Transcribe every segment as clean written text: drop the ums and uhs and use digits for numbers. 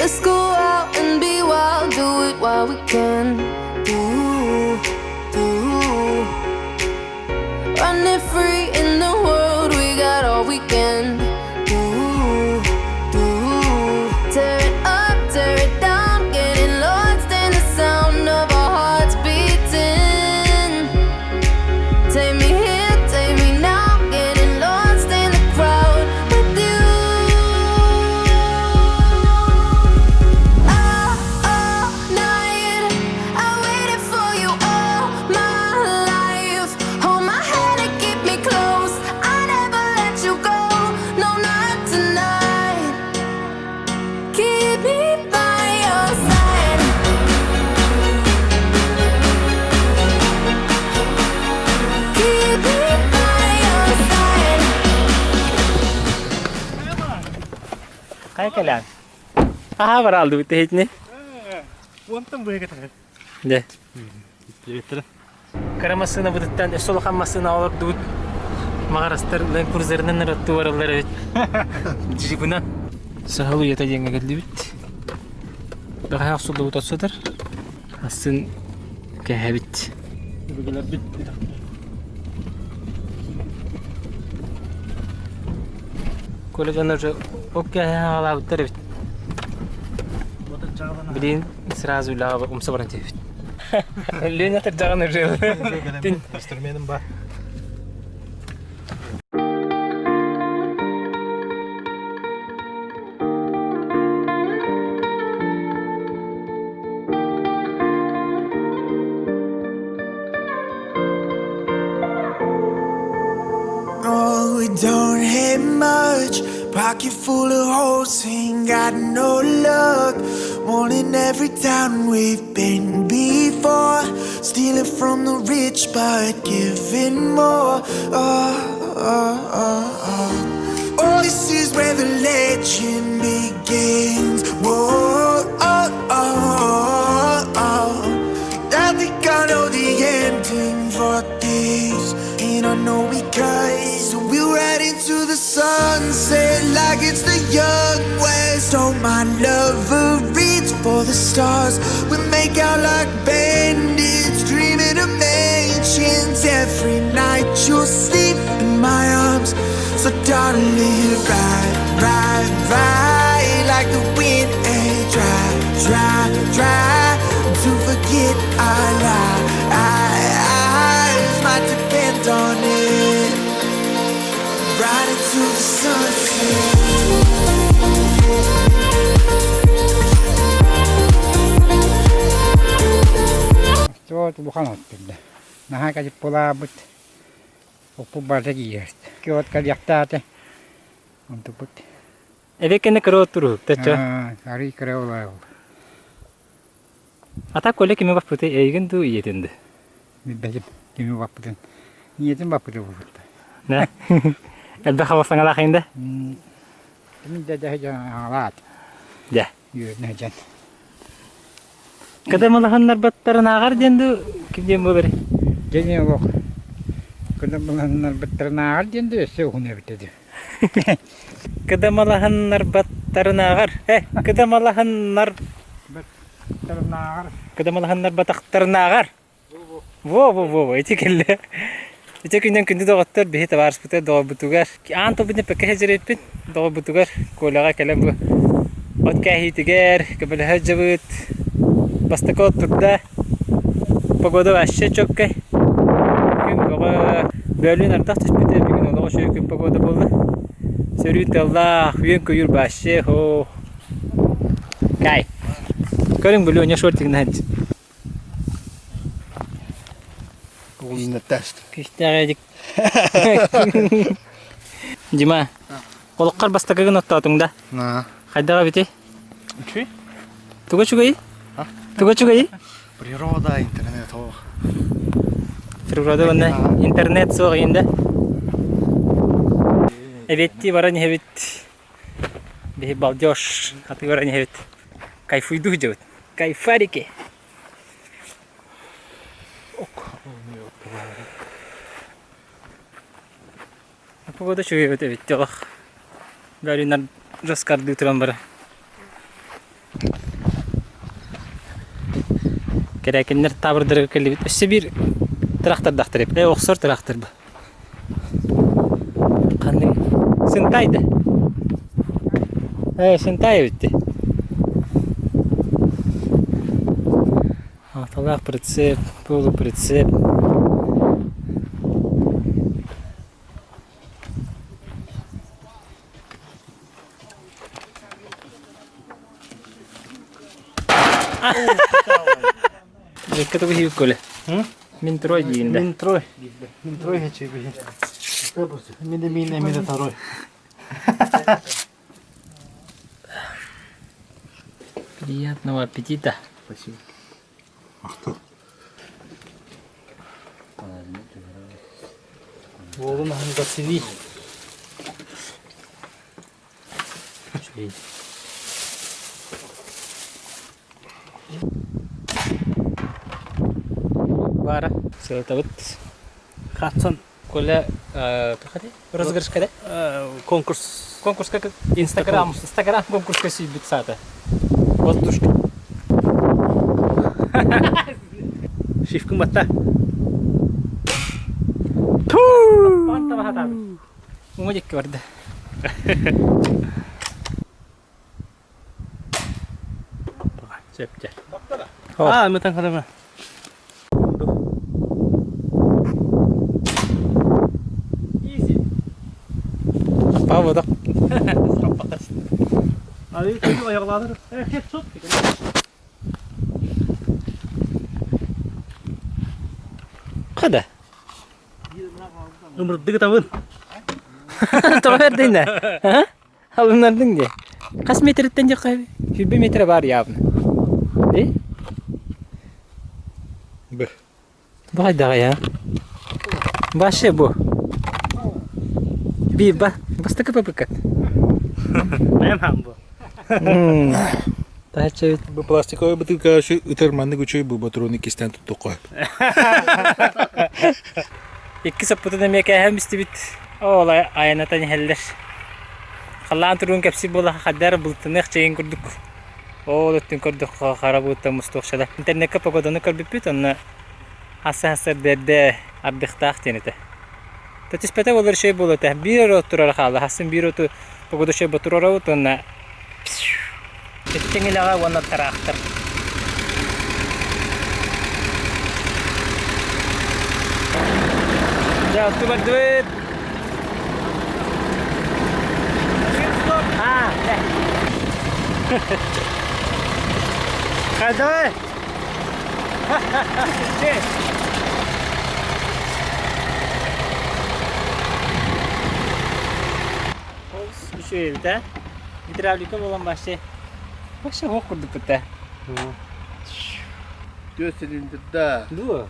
Let's go out and be wild, do it while we can. Running free in the world, we got all weekend. Tear it up, tear it down, getting lost in the sound of our hearts beating. Take me here, take me now, getting lost in the crowd with you. All night, I waited for you all my life. Hold my hand and keep me close, I never let you go, no, not tonight. Keep me by your side. Keep me by your side. काय केलं हा बरं आलो ते हेच नाही Untung begitu kan. They Betul. Karamasına buduttan sol hammasına alır dut mağarastır lan kurzlarından narattu varalar evet jibunan sahalı yatacağına geldi bit daha hasıl dut atsadır aslın kehabit Begitu bit. Kolejanlar okey hala bit Betul jangan. بدين сразу لا умсبرن تيفت اللي نترجعنا الرجال Instrumenim var. Oh, we don't have much. Pocket full of holes, ain't got no luck. Wanting every town we've been before. Stealing from the rich, but giving more. Oh, this is where the legend begins. Whoa, I think I know the ending for this. And I know because we'll ride into the sunset like it's the young west. Oh, my lover, reach for the stars. We make out like bandits, dreaming of mansions. Every night you'll sleep in my arms. So darling, ride, ride, ride like the wind and try, try, try to forget our lives. Might depend on it. Ride into the sunset. Tuo bukan ottilla. Nahan käsi polaabut. Oppu barsegiest. Kiot kadjahtaate. On tuput. evet kendi kırıtırı taça Kari kreola. ata kole kimi bapute eigen du yetinde Midbajim. Kimi vaputen. Niyetim vapute vaputta. ne elbe havasına la khinde Kimi de haja alat. ya Yürü nejan. kadamalar battarına agar dendu kimde mo bere Gene yok. Kadamalar beternar jende sehune bitedi. kadamalar battarına agar kadamalar Beternar. kadamalar bataktarına agar wo etikelle etikinen kundu doqtar bihi tabars puta do butugar ki anto bidne pekhe jerepin do butugar kolaga kalam bu od kahi tigar qabl hajabut bastakot turda pagoda ashya chokke kin goga berlin artast bitte bigin oda shoy kin pagoda bolda serut allah yen kuyur bashe ho kai karin bulu nya short tigna haj Kuzna test. Kiştağıcık. Cima. Koloklar bastakagın ottaatыңда. Nah. Хайдаға бите? Чүй? Туга чугай? А? Туга чугай? Природа, интернет. Природа ванна интернет соғы енді. Эветти барани хевит. Бихи балдёш. Хаты барани хевит. Кайфуйду жауд. Кайфарике. Погода чугай бит эветти олақ. Бәрінар раскарды тұран бара. Керекенler табырдыры келбит. Өссе бир трактор дактыр еп. Оксор трактор бу. Кандай? Сентайды. Сентай битти. Аталак прицеп, полуприцеп. Якка то гів коле. Мин трой дейинде. Мен трой. Мен трой хечи бе. Мен тарой. Приятного аппетита. Спасибо. Oğlum hani da sevi. Бара. Сылтабыт. Хатсан Коля, кахади? Розыгрыш каде? конкурс. Конкурс как Инстаграм конкурс каси бит сата. Воздушка. Шифкин батта. Панта бахата. Умудик варда. Cepçe. Oh. Aa, metan kadar. Pavoda. Hadi çocuk ayaklanır. Hep tut. Kada. Umurdu tavın. To'g'ri de. Ha? Alınardın diye. Kaç metreden yakay? 100 metre var ya bunu. De? Bir. Vay da ya. Başı bu. Bir bastı kapı pakat. Hemen bu. Daha çevit. Bu plastikoy butulka şu ıtırmanlık uçuyor bu batıronu kisten tuttuk koy. İki sapıtı demek hem istibit. Olay ayanatan heller. Kalan turun kapsi bola kadar bultunek çeyin kurduk. O tüm kurduk karabuta mustoqşala. İnternet kapagodunu karbipit onu hassa dede abdixtaq tenete. Tatispeta olur şey bolata. Bir oturar hala hasin bir otu pogodo şey boturora utuna. Tetengelaga wana traktor. Ya tubar duit. Ah, deh. Kada. Şu elde hidravlika olan başta hoş kurduk burada. Diyor silindirde. Bu.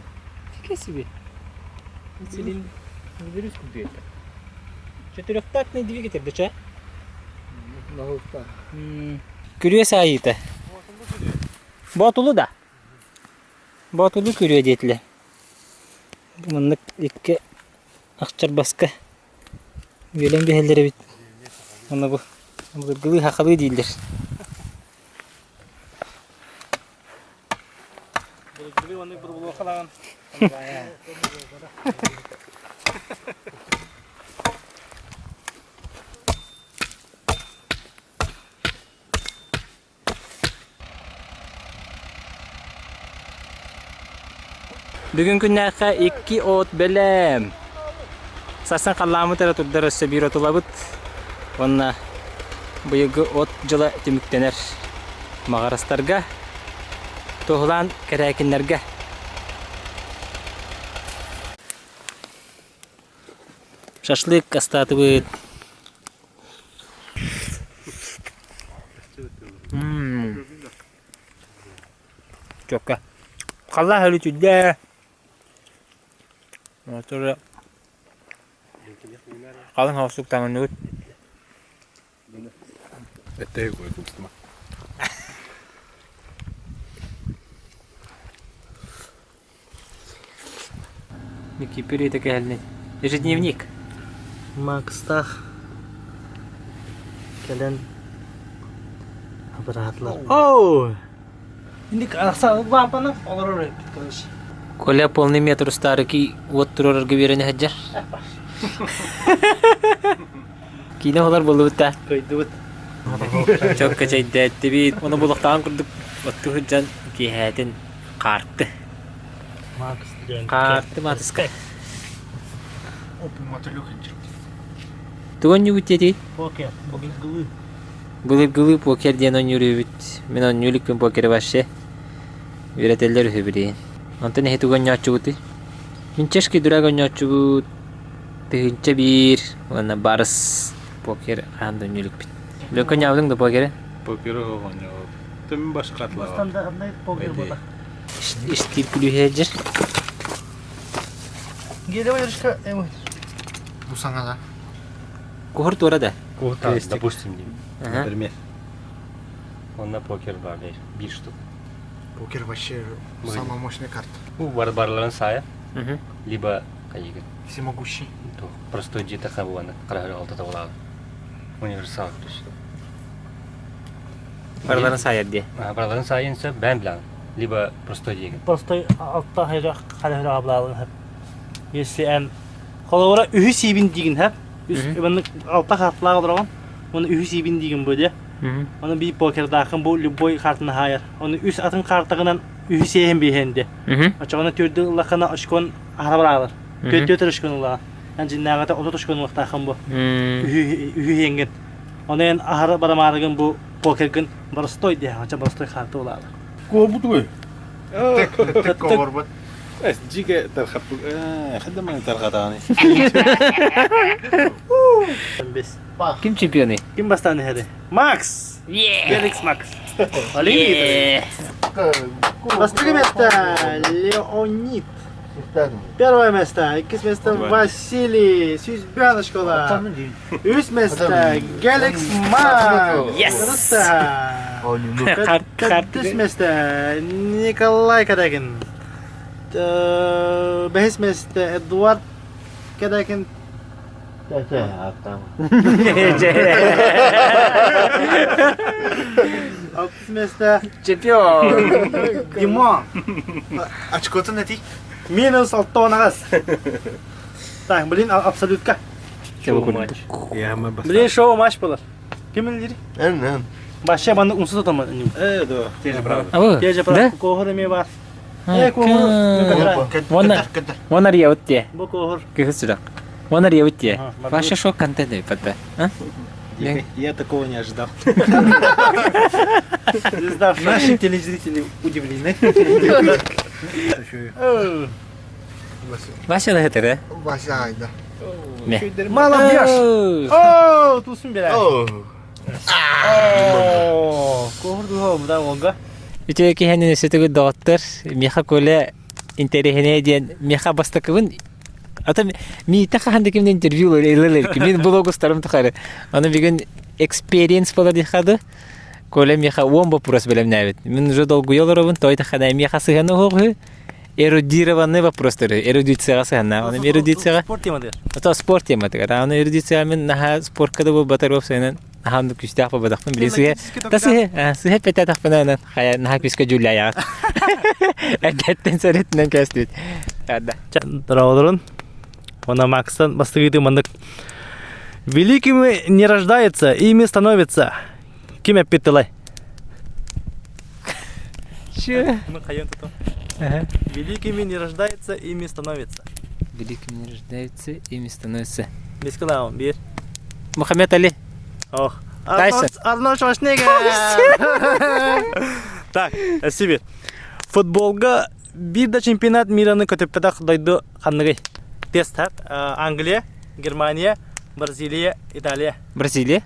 Tikesi bir. Silin virüs kurduyor. Четырехтак не двигатель, да че? Күрүе сайыты. Ботулу да. Ботулу күрүе дейтілі. Бұмынлық екке ақчар басқа. Өлен бәхелдері бит. Оны бұл. Гылы хақылы дейілдер. Gülü onu bir bakalım. Бүгін күннәққа 2 от бәлем. Сасын қаламы тәрі тұрдар өсі бір от олабыт. Онна бұйығы от жылы түміктенер мағарастарға, тоғылан кәрәкінлерге. Шашлык астаты бұд. Чөкка. Қалла әлі түдді. Sonra kalın havuzluk tanımını öt. Etteye koy tutma. Микки перейти кәліне. Ежедневник. Макстах. Gelen aparaatlar. Оу! Инdik aqsa лампаны олар орайып, короче. Коля полный метр старый вот турорга берене хаджар. Кине олар болу та. Көйдүбүт. Çok kaçaydı etti bir onu buluktan kurduk. Otu hüccan ki hayatın kartı. Макс деген. Kartı matiska. Опу мотылёк инжир. Tuğun yürüt dedi. Покер. Богин гылы. Gılıp poker diyen on yürüt. Men on yürük bin pokeri başı. Üreteller hübiri. Ondan ne tuğun yaçı butu. Min çeşki duragon yaçı but. Tığınca bir. Ona barız. Poker andın yürük bit. Lökön yavdın da pokeri. Покеры ойноо. Тем башка атлаа. Станда кандай покер бола. İştir külü hecir. Геле ойрышка эми. Бу саңа да. Kuhurt orada. Допустим, Ага. например, он на покер бар deyir, bir штук. Покер вообще самая мощная карта. Bu barbarların saya, Hı hı. либо кайгы. Всемогущий. То простой жете хабуаны, қарағыр алтыда болады. Универсал то есть. Paraların sayar diye. Barbarların saya ise ben bilen, либо простой деген. Простой алтта хайра халыра аблалын хап. Если эн холора үһү сибин диген хап. Үс баны алтта картлага дурган. Оны үһү сибин диген бөдө. Hı hı. Оны би покер дакын бу любой картына хайыр. Оны үс атын картыгынан үһү сеhem бихенде. Hı hı. Ачагына төрдү лакана ашкон арабалар. Төттө ашкон ла. Ан жиннагата отот ашкон вактакын бу. Үһү хенген. Оны эн ахара барамарыгын бу покерген простой де. Ача простой карты болар. Кобутуй. Тек Коварбат. Жиге тархап. Хадаман тархатаны. Без. Kim çempionu? Kim бастан хеде? Макс. Феликс Макс. Олимпиец. Второе место Леонид. Первое место, ikkinchi место Василий Сюзбяночкова. Üç место Galax Mark. Yes. Четвертое место Николай Кадакин. Beş место Эдуард Кадакин. Алтынчы место Çempion. Димон. Очкоты нети? Минус 6 тоннагас. Так, блин, абсолютка. Я мы бас. Блин, шоу матч болар. Ким билдири? Эн. Башка баны унсuz атаман. Да. Те же правда. Ау. Теже Да? про кохор эме бар. Кохор. Вонар явут diye. Бу кохор. Кыхсырак. Вонар явут diye. Ага, Ваша шо контент пата. А? Я такого не ожидал. Наши телезрители удивлены. Ваша да хетер. Вася айда. Не. Молодежь. О, тусын беле. О, кохор ду будан онга. Үтө ки ханын өсөтөгү доктор Миха Коля интерехине диен Миха бастакыбын ата ми таханды кимден интервью элелер ки мен блогустарым тахары. Аны биген experience болар дихады. Коля Миха вомба пурас белем навет. Мен уже долго йолоровын той тахана Миха сыганы хогы. Эрудированный вопростары, эрудицияга сыгана. Аны эрудицияга Спорт темады. ата спорт тематыгар. Аны эрудицияга мен наха спортка бу батаров сенен наханды күстәк по бадакпын билесиге. Тасы, сыһе петатак пенен хая наха күскә жулая. Әдәттән сәретнән кәстүт. Ада. Драудырын. Она Макстан бастыгыты мандык. Великими не рождается, ими становится. Ким әппеттілай? Чё? Мы қайын тұтым. Великими не рождается, ими становится. Великим не рождаются, ими становятся. Бескалауын, бер. Мухаммед Али. Ох. Тайсон. Арнольд Шварценеггер. Так, әсібе. Футболға bir de чемпионат мираны көтөптәдә Худайды ханныгы. Тест хат. Англия, Германия, Бразилия, Италия. Бразилия.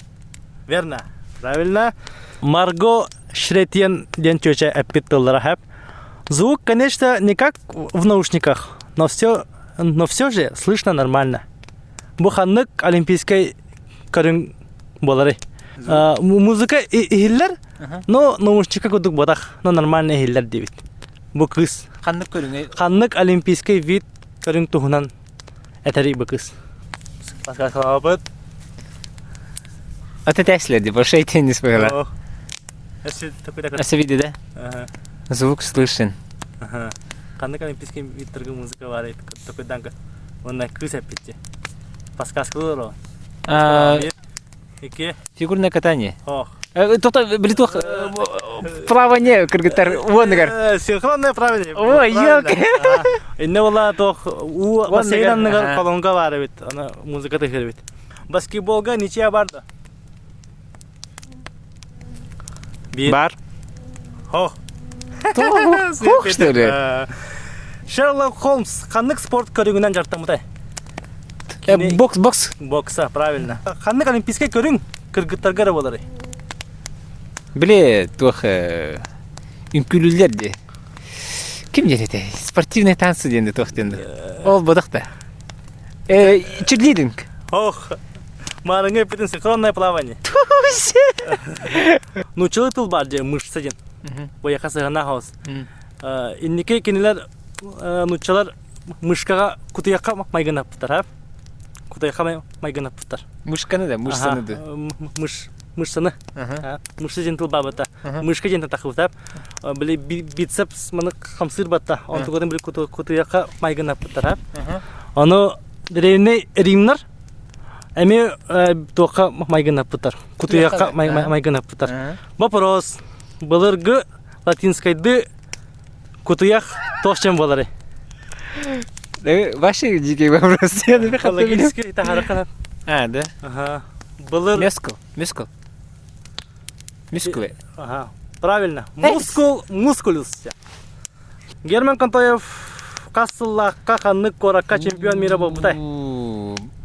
Верно. Правильно. Марго Шретьен ден чөчә әппеттелләр хап. Звук, конечно, не как в наушниках, но все же слышно нормально. Бу ханнык олимпийской көрүн болары. Музыка ихиллер, но наушника көдүк бодак, но нормально ихиллер дебит. Бу кыз. Ханнык көрүнгө. Ханнык олимпийский вид көрүн тухунан этери бу кыз. Паскал Халабыт. Ата тәследи, башай теннис була. Эсвит такой так. Аса видеде. Звук слышен. Ага. Каннык олимпийский витрге музыка бар еді. Такой данка. Онна күз әппетте. Подсказкалар о. Ике. Фигурное катание. Ох. Тота, блитух, плавание, кыргыттар, вонығар. Синхронное правильно. Ой, ёк. Инне ола тох у бассейнанныгар Ага. колонга бар бит. Ана музыка тахыр бит. Баскетболга ничия барды? Бир. Бар. Хох. Хох, что ли? Шерлок Холмс каннык спорт көрүгүнөн жартамытай. Бокс. Бокса, правильно. Каннык олимпийский көрүң кыргыттарга болары. Біле, тух, үнкүлілер де. Кім жереді? Спортивный танцы денді тоқтенді. Ол бодықта. Чирлидинг. Ох. Марыңа битин синхронное плавание. Нучылы тыл бар же мышца ден. Бояка сыгана хаус. Иннике кинилер нучалар мышкага кутуякка майгынаппытар, кутуякка майгынаппытар. Мышканы да, мышсаны да. Мышсаны. Мышсы жентыл бабыта. Мышка жентін тақыбытап. Біле бицепс мұны қамсыр батта. Он туғадың біле кутуякка майгынаппытар. Оны древний римнар әме тоққа майгынаппытар. Кутуякка майгынаппытар. Вопрос. Былырғы латинскайды кутуяк тоқчен болары. Ваши дикие вопросы. Я не хотел. Логически тахары қанат. Да? Ага. Былыр... Мускул. Ага. Правильно. Мускулюс. Герман Контоев кассыллаққа қаннық қораққа чемпион мира бол бұтай.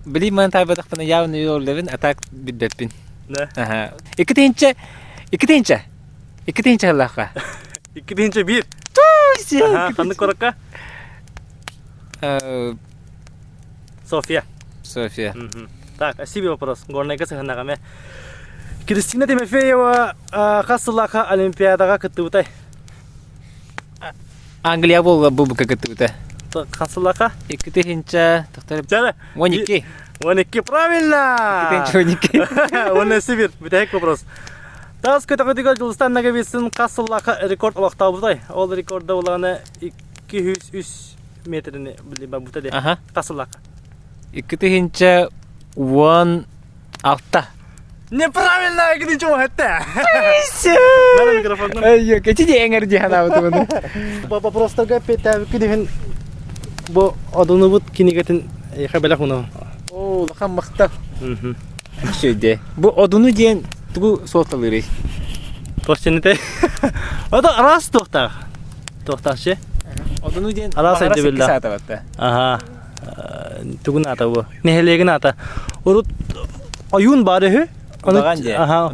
Білей мән тайбадақпына явны йорлевін атак бидбеппін. Да. Икітенче Аллахқа. Иккиденче бир. Қаннық қораққа? София. Так, асиби вопрос. Горнайга саханагаме. Кристина Тимофеева кассыллаққа олимпиадаға кітті бұтай. Англия болға бұл кәкітті бұтай. Кассыллаққа? Икітенче тоқтарып. Жары. 12. 12, правильно! Икітенче 12. Он асибир. Бітәйік вопрос. Тас көтіғыдығы жылыстан нәгебесін кассыллаққа рекорд олақтау бұтай. Ол рекордда олағаны 203 метріне білі ба бұтай. Кассыллаққа. Икітенче 16. Неправильно, икітенче оғатта. Надо микрофонның. Ай, кәчеде әңір дегені ауыты бұны. Вопростарға петәвікі деген бұл одыны бұд кенегетін қабелақ мұны. О, лақан мақтап. Шөйде. Бұл одыны дейін тұғы соқталыры. Тоқченеті. Ода арас тоқтақ. Тоқтақ ше? Одыны дейін Арас әйді білді. сааты батта. Ага. Түгін ата бұл. Нехелеген ата. Орут ойын бары хы? Олаған де. Ага.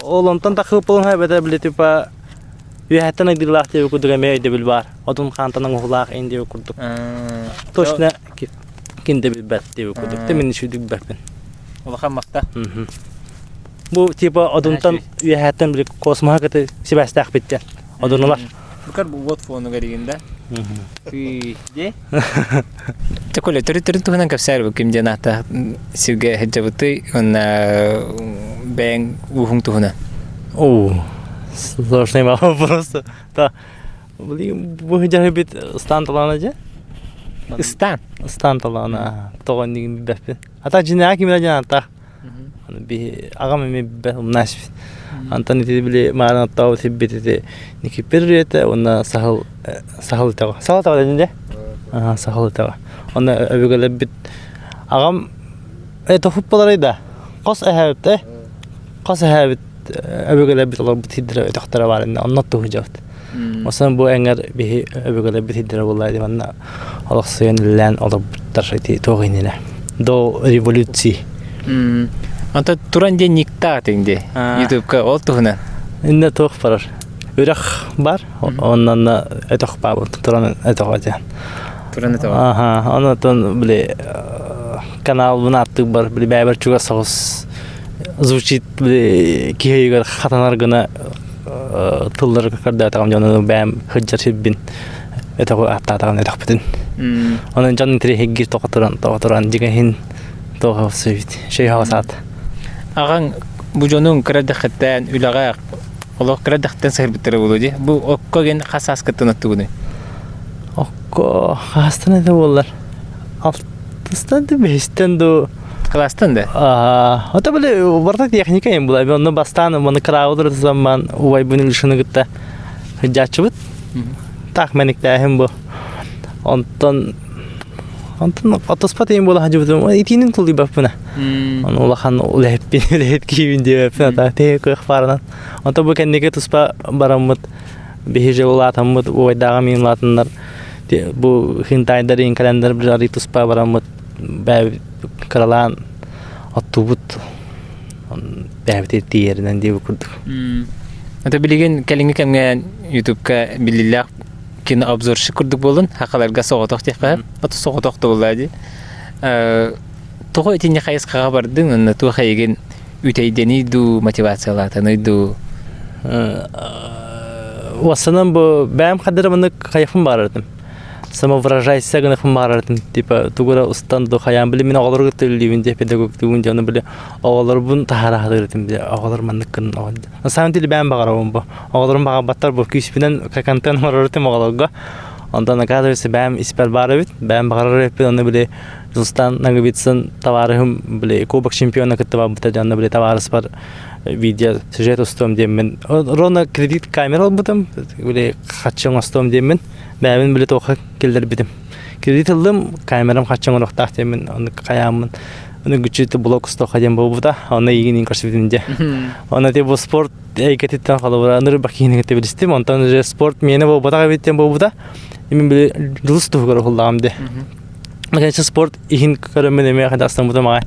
Олонтан тақып болын хай бәді білі типа үйәттен айдырылақ деп күрдік әме әйді біл бар. Одын қантанын ұғылақ әйін деп күрдік. Точно кенде біл бәт деп күрдік. Темен үшілдік бәкпен. Олақан мақта. Бұл типа одынтан үйәттен білі космаға кәті себәстәқ біттен. Одынылар. Бұқар бұл вот фону кәрігінде. Де? Таколе, түрі тұғынан көпсәр бұл кемден ата сілге хеджабыты онна бәң ұғың тұғына. О, сложный вопрос. Да. Бұл хеджабы бит стан талана же? Стан? Стан талана. Тоған деген бәппен. Ата жіне әкемелі жіне ата. Ағам әме бәп ұмнашып. Антан ете біле мағын аттауы себбететі неке перреті, онна сахыл тауға. Сахыл тауға дәжінде? Сахыл тауға. Онна өбігілі біт. Ағам тоқып боларайды. Қос әхәбіт, Қос әхәбіт өбігілі біт олар біт хиддірі өтіқтара барында. Онна тұғы жауыд. Осан бұл әңгер бейі өбігілі біт хиддірі болайды. Онна олық сұйын лән олар біттар шайты тоғыніне. До революции. Anta turan diye nikta tengde. YouTube'ka ol tuğuna. Inde toq barar. Ürək бар, ondan da etoq бар, turan etoq ajan. Turan etoq. Aha, ondan bile kanal bunu attık бар, bile bəyber çuğa sağız. Звучит bile kiyaygar xatanar gına tıllar karda atağım canını bəyəm hıccar şebbin. Etoq atağım etoq bitin. Ondan canın tiri heggir toqaturan jigahin toq sevit. Şey hava saat. Ағаң бұ жоның кірді қыттан үліға Олох кыра дактан сыр биттер болуди. Бу окко ген хасас кыттын оттугуны. Окко хастана да болар. Алтыстан да бестен до Кластан да. Ата биле барта техника юм була. Онны бастан моны краудер заман уй буның шыны гытта. Хыжачыбыт. Так меникте hem bu. Ondan ataspat юм була хажыбыт. Итинин кылды бапына. Оны улахан улеп билет кийинде бапына та тек ихбарынан. Онда бу кеннеге туспа бараммыт. Бехиже улатаммыт уйдагы минлатындар. Бу хинтайдар ин календар бир ари туспа бараммыт. Бәй Каралан оттубут бәбите тиеринен дип курдук. Ата билеген калинге кемге YouTube-ка билиллах кино обзорчы курдук болдун. Хакаларга соготок текка. Ата соготок да булады. Того этине хайс кага бардың, аны ту хайген үтейдени ду мотивациялатаны ду. Васанам бу бәм кадырымны кайфым барырдым. Самовыражайся гыныкым барырдым. Типа тугура устанды хаян биле мен агалар гытылыбынде педагог дигүнде аны биле агалар бун тахарахдырдым биле агалар мандыкын агады. На самом деле бәм багарабым бу. Агаларым бага баттар бу күспинен какантан барырдым агаларга. Ondan kadar bem isper barabit bem barar hep onu bile Ruslan nagibitsin tavarım bile Kubak şampiyona kıttıva butacanna bile tavarız par video süjet ustum diyemin rona kredit kamera butam bile kaçın ustum diyemin bemin bile toka gelir bidim kredit aldım kameram kaçın ortak diyemin onu kayamın onu güçlü blok usta kadem bu da onu iyi karşıvidince onu de bu sport eğititten kalıbıra nır bakiyine getebilistim ondan sport miyene bu bata bitten bu da Emin bile dulus tuh karo kullanam de. Makanya sport ihin karo menemeye kadar aslında bu da mağay.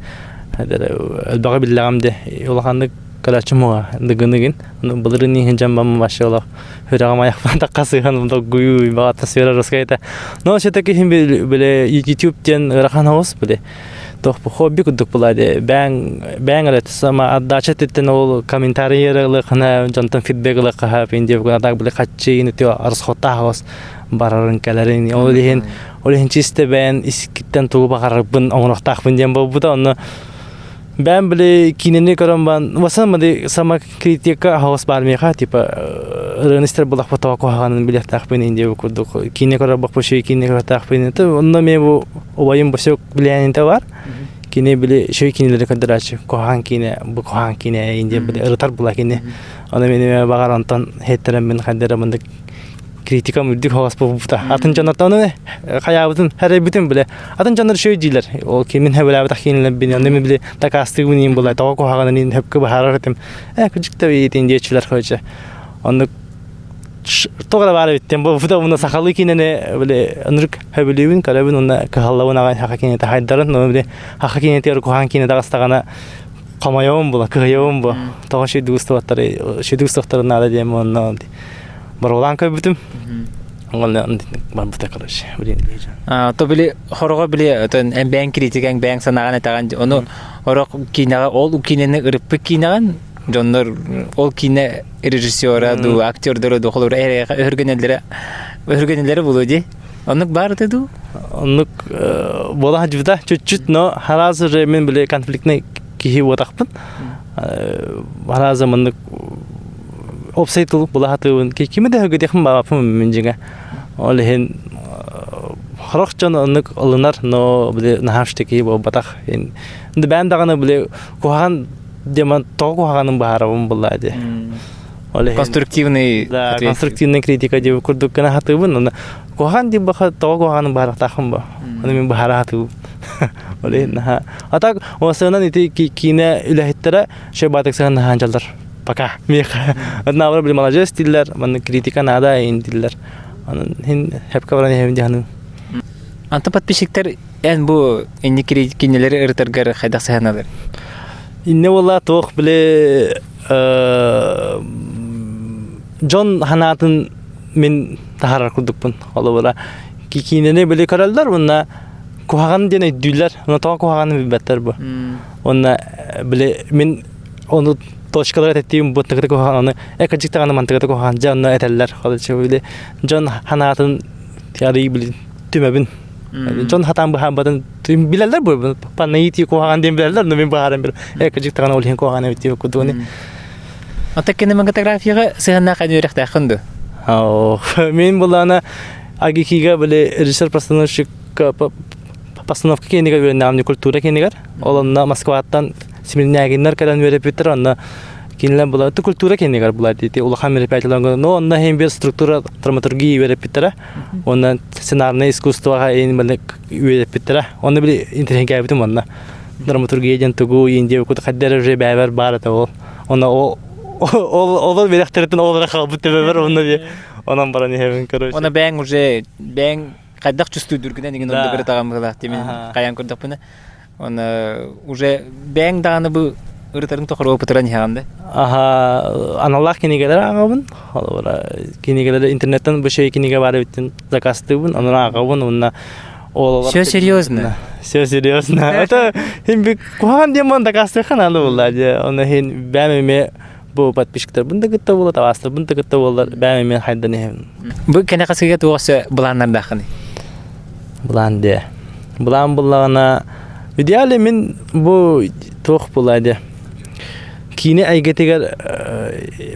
Elbaga billagam de. Olakandı kalaçım oğa. Dıgınıgın. Onu bılırın ihin jambam başlayalım. Hırağım ayakman takkası. Bunda guyu bağa tasvira rızkayta. No şetek ihin bile YouTube'den rakan havuz bile. Toh bu hobi kuduk bulaydı. Ben alet sama addaçet etten ol komentariyerler kana jantan feedbackler kaha pinje bu adak bile kaççı ini tio arız khota havuz. Bararın kalerin olihin çiste ben iskitten tuğu bakarıbın oğunaktağbın diyen bu da onu ben bile kinini karamban vasanmadı sama kritika havas barmaya tipa renister bulak patava kohanın bile tağbın indiye kurduk kini karar bak bu şey kini karar tağbın te onda me bu obayın başı bileyen de var kini bile şey kinileri kadar açı kohan kini bu kohan kini indiye bile ırtar bulak kini ona benim bakar ondan hetterem ben kaderamında kritika müdük havas bu da atın canatını ne kayabıtın her bütün bile atın canları şöyle diler o kimin hebele takinle beni annem bile takastı bunun bula tawa ko haganın hep ki baharatem küçük de yitin geçiler hoca onu togra var bittim bu da bunu sakalı kinene bile anırk hebelewin kalabın ona kahallavına hakikine ta haydarın no bile hakikine ter ko hankine dagastagana qamayawım bula kıyawım bu tawa şey dustavatları şey dustavatlarına da diyem onu Barolan köbütüm. Onunla ben bu tekrar bilin diyeceğim. To bile horoga bile ton en ben kritiken ben sanagan etagan onu horog kinaga ol kinene ırıp kinagan jonlar ol kine rejissora du aktörleri du holur örgenelere buludi. Onluk var dedi. Onluk bola hacıda çüçüt no harazır men bile konfliktne kihi watakpın. Harazamanlık Offside bulatın ki kimi de högedekm bagapım minjinge. Olihin haraqcan anık alınar no bile nahaşteki bu batak. Indi ben dagana bile kohan deman to kohanın baharabım bulaydı. Olihin konstruktivni kritika diye kurduk kana hatыбын onu kohan diye baxa to kohanın baharak takım ba. Onu men bahara hatı. Olihin ha. Atak osanan iti kine ilahittere şey batak sen hanjallar. Пока. Одна вара били молодец дилер, мен критика нада ин дилер. Анын хин хеп кавраны хевинде ханы. Анта подписчиктер эн бу инни кинелери ыртыргар хайдак саханалар. Инне валла тох биле Джон ханатын мен тахарар курдукпун. Алы бара кинене биле каралдар мына кохаган дене дилер. Мына тоо кохаганы бибеттер бу. Онна биле мен onu toşkalar ettiğim bu tıkıtık olanı ekacık tağını mantıkıtık olan canlı eteller kalıcı böyle can hanatın tiyari bile tümebin can hatan bu hambadan tüm bilerler bu panayiti kohan dem bilerler no ben baharam bir ekacık tağını olhen kohan evti okuduğunu Ата кинематографияга сыгына кадырык тахынды. Мен булана агикига биле режиссер постановщик постановка кенеге беренамны культура кенегер. Олонна Москваттан Смирнягиннер кадан берип битер, онна кинелер була ту культура кенегер була дити. Улахан мероприятияларга, но онна hem bir структура драматургия берип битер. Онна сценарное искусствога эң биле берип битер. Онна биле интернетке битим онна. Драматургия ден тугу инде кут хаддер уже бәбер бар та ол. Онна ол беректерден олара калбыт бәбер онна ди. Онан бараны хевен короче. Ona ben уже ben кайдак чувствуйдургүнен деген онда бир тагам кылак демен каян көрдөк буна. Ona уже ben даны бу ыртарын тохор опытыран яганда. Аналлах кинегелер агабын. Алара кинегелер интернеттен бу şey кинеге барып биттин заказтыбын. Аны агабын, онна олар. Всё серьезно. Всё серьезно. Это хим куан демон заказты ханалы булады. Оны хин бәмеме bu подписчиктер бунда гытта болот, авастыр бунда гытта болар. Бәмеме хайдан хем. Бу кene касыга тугасы буланнарда ханы. Буланды. Булан буллагана идеале мен бу тох булады. Кине айгетегер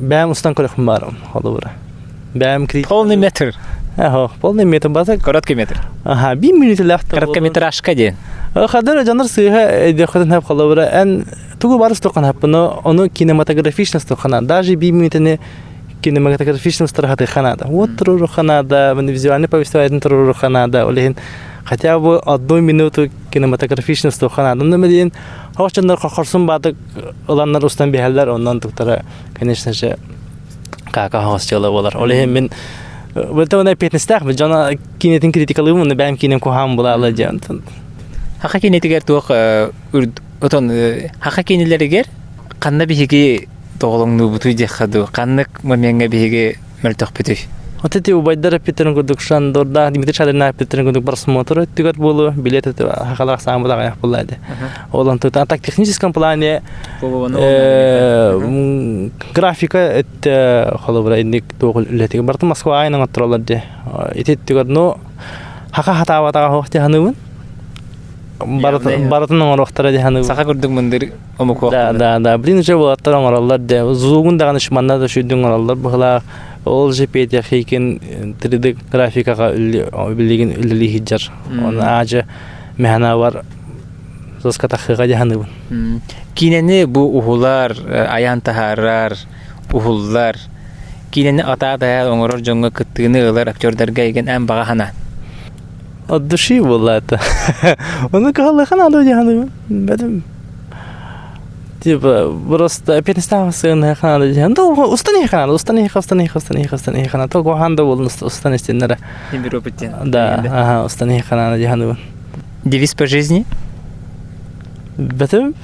бәм устан көрөкм барым. Холобура. Бәм крит. Полный метр. Полный метр база. Короткий метр. 1 минут лахта. Короткометражка ден. Хадыр жанр сыйга дехотен хап холобура. Эн тугу барыс токан хап, но оно кинематографично стохана. Даже 1 минутне кинематографично страхаты ханада. Вот туру ханада, визуальный повествовательный туру ханада. Олехин хотя бы 1 минуту кинематографично стохана. Но медин хошчандар хохорсун бадык уланнар устан бехеллер, оннан туктара, конечно же, кака хосчалы болар. Олехин мен вот она 15-тах, жана кинетин критикалыгым, но бәм кинем кухам була ала жан. Хака кинетигер тук отон хака кинелеригер канна биһиги тоголоңну бутуй жахаду. Каннык моменге биһиги мөлтөх бүтүй. Вот эти убайдары Питерин гудук шандорда Дмитрий Шалина Питерин гудук просмотр тигат болу билеты хакалак самбуда аяк булады. Олан так техническом плане графика это холобра индик тогул летиге барты Москва айнын атролады. Ити тигат но хака хатавата хохте ханыбын. Баратын орохтара деханы. Саха көрдүк мындыр омук. Да. Блин же болаттар ораллар да. Зугун даганы шманна да шүдүн ораллар быхла. Ол же петя хейкен 3D графикага билеген үлли хиджар. Она ажа механа бар. Соската хыга деханы. Кинени бу ухулар, аян тахарар, ухуллар. Кинени ата да оңорор жоңга кыттыгыны ылар актёрдарга еген эм бага хана. От души было это. Он сказал, хана деханы. Бедем. Типа просто перестал сын хана деханы. Да устани хана. То гоханда был устани стенера. Да, устани хана деханы. Девиз по жизни? Бедем.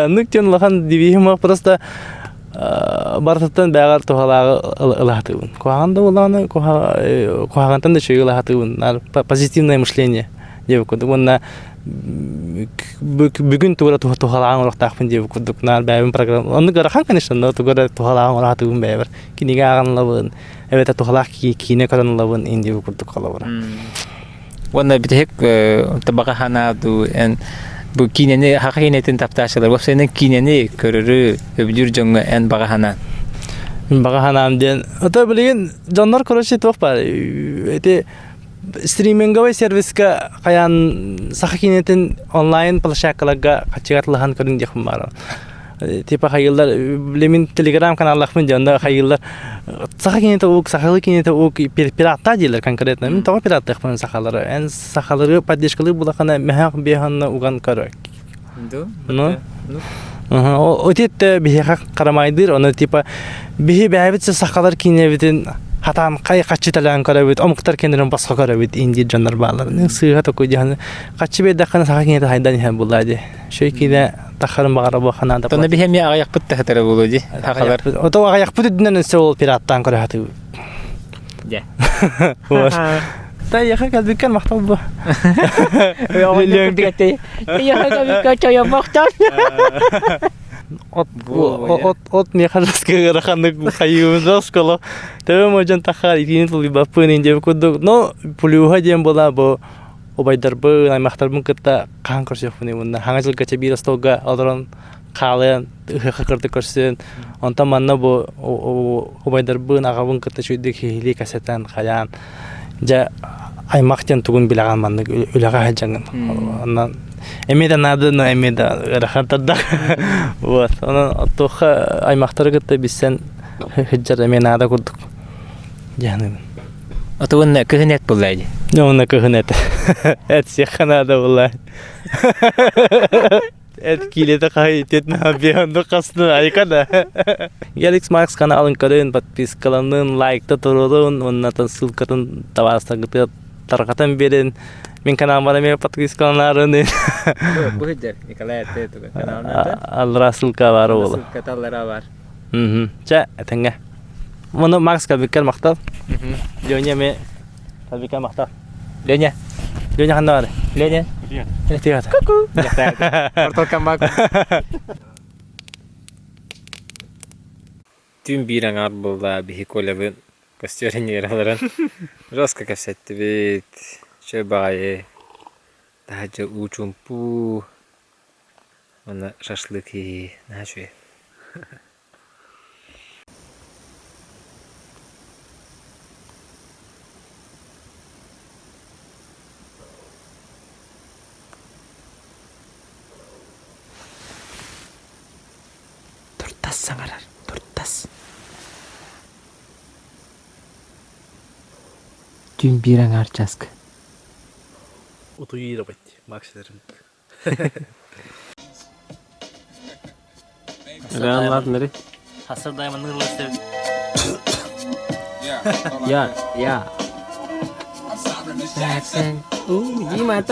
Ну тен лахан девизма просто бартаттан бәгәр тухалага ылахтыбын. Коханда уланы кохагантан да чөйгө ылахтыбын. Позитивное мышление деп кодук. Онна бүгүн тугара тухалаган урактакпын деп кодук. Нар бәбин программа. Онны гарахан конечно, но тугара тухалаган урактыбын бәбер. Кинеге аганлабын. Evet тухалак кине каранлабын инде деп кодук калабыр. Онна битек табага ханаду эн bu kineni hakikaten taptaşlar. Bu senin kineni körürü öbür jonga en bagahana. Bagahanam den. Ata bilgen jonlar koroşe tok bar. Ete streamingga ve serviska kayan sakinetin online plaşakalaga kaçıgatlahan körün diye var. Tipa hayırlar bilemin Telegram kanallarımın yanında hayırlar sakinet ok sakinet ok pirata diyorlar konkretne. Ben tabii pirata yapıyorum sakaları. En sakaları padişkalı bulakana mehak bihanna ugan karak. No. O tip bir karamaydır. Onu tipa bir behbet sakalar kinevitin hatan kaçı talan karabit amuktar kendilerini başka karabit indi canlar bağlar. Ne sığat okuyacağını kaçı bir dakika sakinet haydan hem buladı. Şöyle ki de takarım bağıra bakana da. Tona bir hem ya ayak pıttı hatırı bulucu. Takalar. O da ayak pıttı dinlen sol pirattan karahatı. Ya. Ta yaka kalbikan mahtab bu. Ya dikati. Ya kalbikan çaya mahtab. Ot mi kharska garakandık kayımız kala. Tabii mojan takar itini tuli bapın ince kuduk. No puluha jem bola bu. O baydar bu nay mahtar mungketa kan korsi fune bunna. Hangajil kaca biras toga aldaran халын хакырды көрсün. Онта манна бу убайдарбын агабын кытта чүйдүк хили касетан каян. Ja аймактен тугун билаган манны үлага хаҗаңын. Ондан эмеда нады, но эмеда рахатада. Вот. Онан тоха аймактары кытта биссен хәҗҗәр эменада курдук. Яны. Отуынна кыһынет буллайды. Нуна кыһынет. Эт сеханада булла. Эт килете кайтет на беанды касны айкада. Galaxy Max каналын көрөн, подпискаланын, лайкты турурун, оннан ссылкатын табастагы таркатан берин. Мен каналыма мен подпискаланарын. Бу хәҗәр Николай Тетуга каналында. Алра ссылка бар ул. Ссылка таллары бар. Ча, этеңге. Моны Макска бекер мактал. Леня ме бекер мактал. Леня. Леня кандай бар? Леня. Леня. Ку-ку. Ортолкан бак. Тüm bir angar bulda bihi kolabın gösterin yerlerin. Roska kasetti bit. Şebaye. Daha uçum pu. Ona şaşlık iyi. Ne şey. Turtas sangarar. Turtas. Tüm bir angar çaskı. Утуйра бит, Макстерин. Ранладнары. Хасыр дайман нырластыр. Ya, ya. Sen, gimana?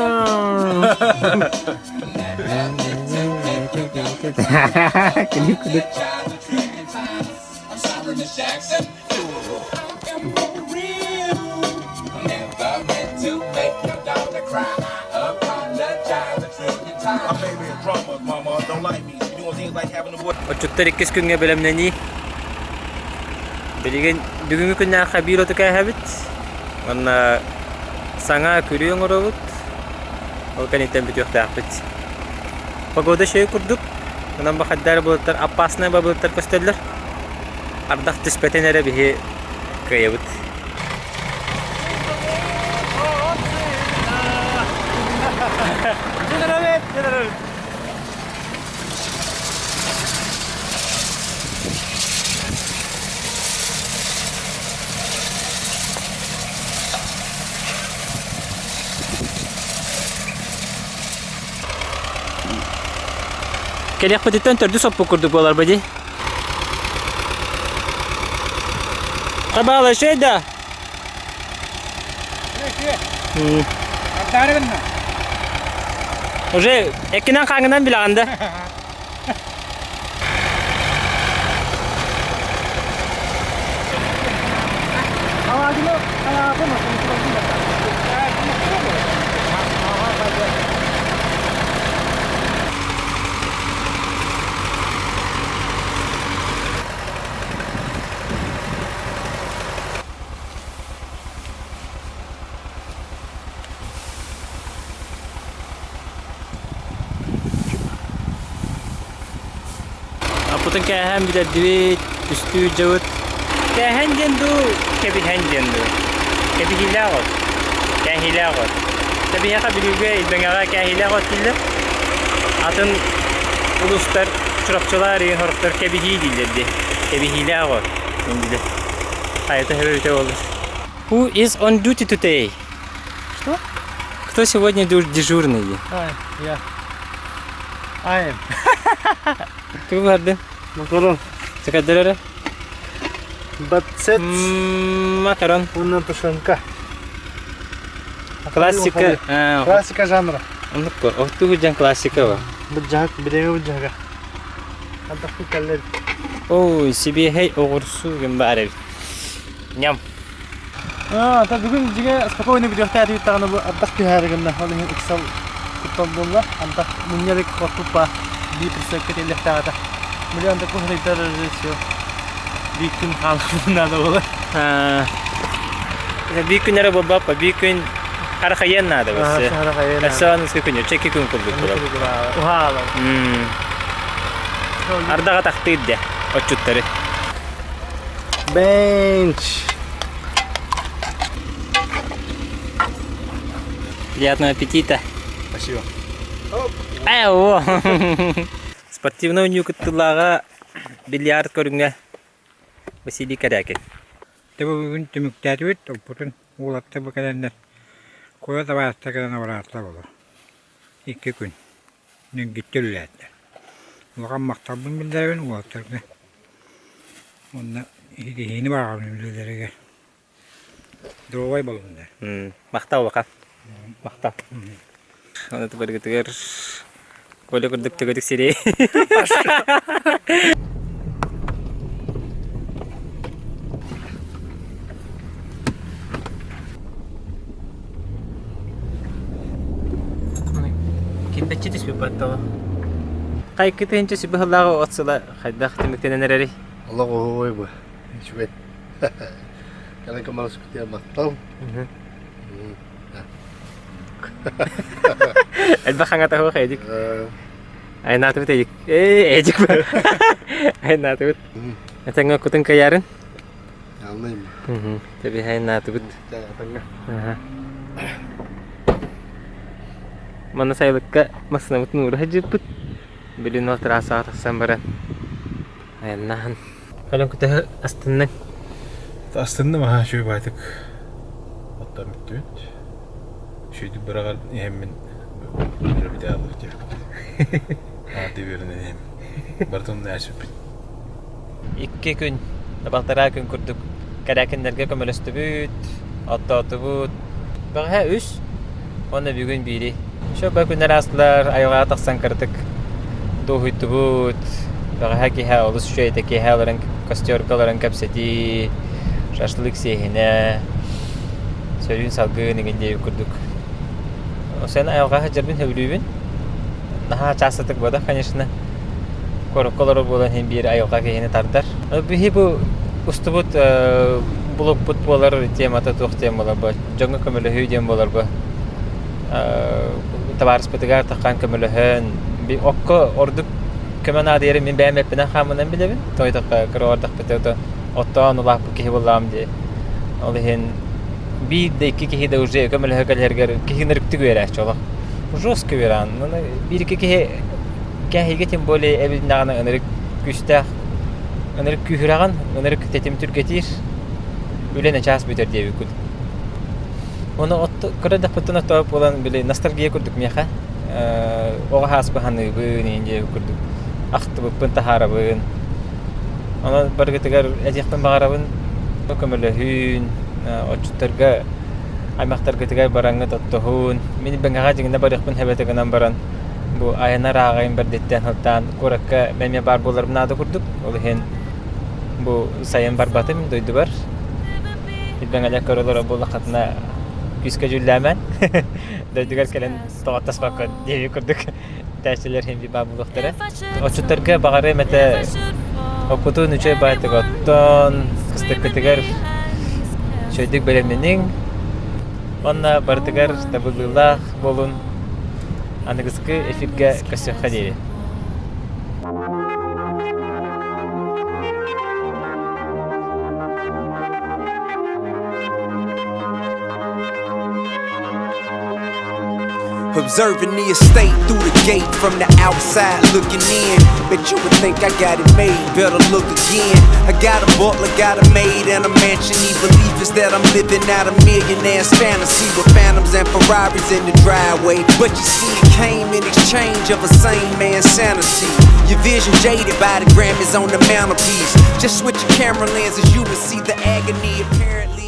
Kedip kedip. Очуктар 2 күнгө белемнени. Билген бүгүнкү күндө хабир отука хабит. Аны саңа көрүң оробут. Ол канитен бит жокта бит. Погода шей курдук. Анан бахаддар болуттар, опасный болуттар көстөлдөр. Ардак түспетенере бихи кыйыбыт. Kelek petitten tördü soppu kurduk bolar bacı. Kabala şeyda. Уже ekinen kangından bile anda. Aputun kahan bila duit, üstü jawut. Kahan jendu, kebihan jendu. Kebihilagot. Kahilagot. Tabi haka bilüge ilbengara kahilagot diller. Atın uluslar, çırapçılar, horuklar kebihi dillerdi. Kebihilagot. Şimdi hayata hevevite olur. Who is on duty today? Что? Кто сегодня дежурный? Я. Айм. Кто vardı? Makaron. Sekadere? Батсет. Makaron. Унна тушенка. Классика. Классика жанра. Онуко. Отту хуҗан классика ба. Буджак, биреге буджага. Антахты каллер. Ой, себе хей огурсу ген барып. Ням. Та бүгүн жиге спокойный видео тәди тагына бу аттак бихарыгында. Алын иксал кутан болла. Анта муньярык котупа. Bir sekreter lehtata. Milyon da kuhritar resio. Bir gün halkında da olur. Ha. Bir gün ara baba, bir gün harakayan nada bas. Harakayan. Asan iske kunyo, çeki kun kulduk. Uhala. Ardağa taktıydı de. Otçutları. Bench. Приятного аппетита. Спасибо. Ау! Спортивный нюкыттылаға бильярд көріңе Василий Корякин. Тәбі бүгін түміктәді өт, бұтын олатты бұл кәлендер. Қоя табаста кәлені баратла болу. 2 күн. Нүн геттелі әтті. Олаған мақтабын білдерін олаттырды. Онда ені барағын білдеріге. Дровай болуында. Мақтау бақа. Мақтау. Оны түбіргітігер көлі күрдік түгідік сирей. Киндәтчі түспі баттығы. Қай күтінчі сүбі ғылағы отсыла қайдақ түміктенен әрәрі. Allah oi bu. Şüphet. Kalian kemarin seperti apa? Tahu? Әлбақаңа тағы қайдық. Айнаты бұт әйдік. Әйдік ба? Айнаты бұт. Әтіңі күтін каярын? Anlayayım. Tabii айнаты бұт. Mana sayılıkka masına бұт нұры хәджіп бұт. Білін отыра сағатықсан баран. Айнахан. Қалан күті астынның. Aslında mı şöyle baytık. Hatta müttüt. Şöyle bırakar hemen böyle bir daha alır. Hadi verin hem. Bartın ne açıp. 2 күн, набақтара күн күрдік. Кәрәкіндерге көмілісті бүт, атты бүт. Баға 3, оны бүгін бейді. Шөп күнлер астылар, айға тақсан кірдік. Доғытты бүт. Баға кейхә олыс шөйті кейхә оларын костеркаларын кәпсеті. Шашлык сейхіне. Сөрін салғын егенде күрдік. Сен айға жарбын хөбілубін. Наха часытык бода, конечно. Короколары болан hem bir ayıqa keyini tartar. Bihi bu ustubut blok futbollar temata toq temalar bu. Jonga kömele hüydem bolar bu. Tabarız bitigar taqan kömelehen bir okka orduk kemen adiyeri min beğenmepine xamından bilebin. Toyda qara ordak bitewda ottan ulaq bu kehi bollam diye. Olihin bir de iki kehi de uje kömele herger kehi nirkti göre çola. Жестко веран. Bir iki kehi Кәһиге более эбиднагана ынырык күстәх ынырык күһраган ынырык тетим түргетир үлене час битер дип күт. Оны отты кырда фотона топ болан биле ностальгия күрдүк меха. Ога хас баханы бын инде күрдүк. Ахты бын тахарабын. Аны бергетегер әҗәктән багарабын. Көмеле хүн очтырга аймактарга тегер бараңга тоттуһун. Мин бәнгәгә дигәндә барык бын һәбәтегәннән баран. Bu ayana rağayın berdetten haltan korakka meme bar bolar buna da kurduk. Olihin bu sayın barbatım doydu var. Ben ala karalara bolla katna küske jüllaman. Doydugar kelen toğatas bakka diye kurduk. Təşkiler hem bir babuluqlara. Oçutarga bağırı mete okutu nüçe baytık otton kıstık kıtıgar şöydük bölümünün onna bartıgar tabılıllah bolun Anıgızkı efirge kasıqa deyil. Observing the estate through the gate from the outside looking in. Bet you would think I got it made, better look again. I got a butler, got a maid, and a mansion. He believes that I'm living out a millionaire's fantasy with phantoms and Ferraris in the driveway. But you see, it came in exchange of a sane man's sanity. Your vision jaded by the Grammys on the mantelpiece. Just switch your camera lenses, you will see the agony apparently.